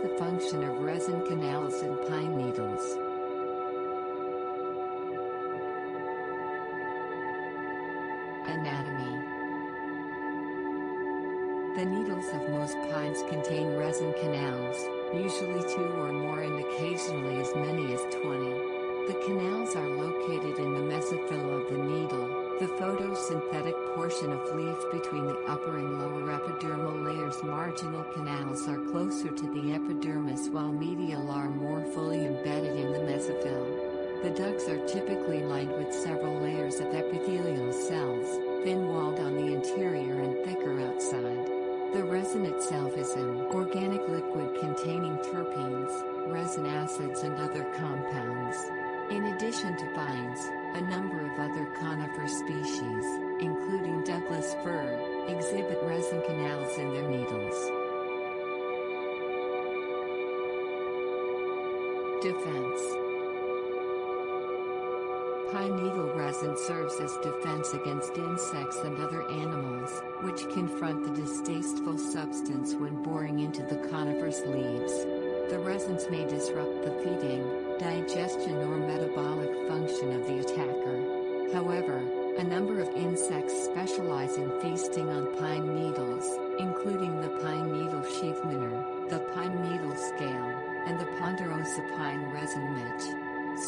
the function of resin canals in pine needles. Anatomy. The needles of most pines contain resin canals, usually 2 or more and occasionally as many as 20. The canals are located in the mesophyll of the needle, the photosynthetic portion of leaf between the upper and lower epidermal layers. Marginal canals are closer to the epidermis while medial are more fully embedded in the mesophyll. The ducts are typically lined with several layers of epithelial cells, thin-walled on the interior and thicker outside. The resin itself is an organic liquid containing terpenes, resin acids and other compounds. In addition to pines, a number of other conifer species, including Douglas fir, exhibit resin canals in their needles. Defense. Pine needle resin serves as defense against insects and other animals, which confront the distasteful substance when boring into the conifer's leaves. The resins may disrupt the feeding, digestion or metabolic function of the attacker. However, a number of insects specialize in feasting on pine needles, including the pine needle sheath minnow, the pine needle scale, and the ponderosa pine resin midge.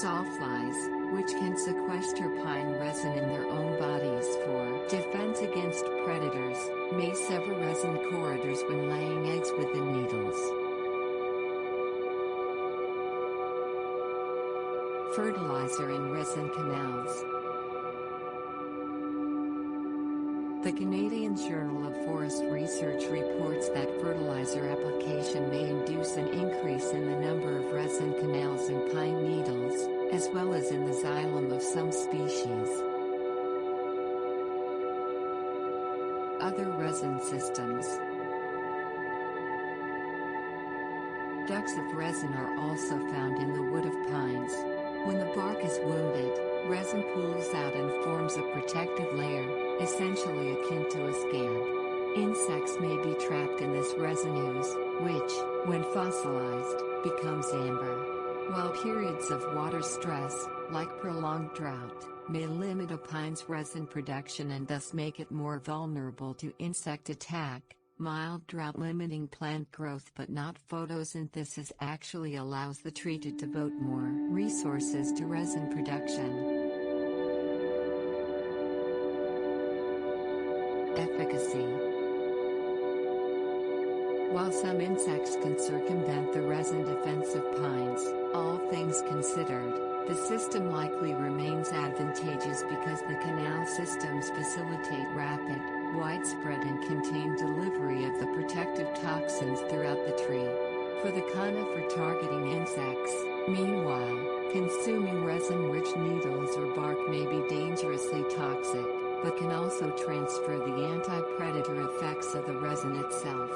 Sawflies, which can sequester pine resin in their own bodies for defense against predators, may sever resin corridors when laying eggs within needles. Fertilizer in resin canals. The Canadian Journal of Forest Research reports that fertilizer application may induce an increase in the number of resin canals in pine needles, as well as in the xylem of some species. Other resin systems. Ducts of resin are also found in the wood of pines. When the bark is wounded, resin pools out and forms a protective layer, essentially akin to a scab. Insects may be trapped in this resin ooze, which, when fossilized, becomes amber. While periods of water stress, like prolonged drought, may limit a pine's resin production and thus make it more vulnerable to insect attack, mild drought limiting plant growth but not photosynthesis actually allows the tree to devote more resources to resin production. Efficacy. While some insects can circumvent the resin defense of pines, all things considered, the system likely remains advantageous because the canal systems facilitate rapid, widespread and contained delivery of the protective toxins throughout the tree. For the conifer targeting insects, meanwhile, consuming resin-rich needles or bark may be dangerously toxic, but can also transfer the anti-predator effects of the resin itself.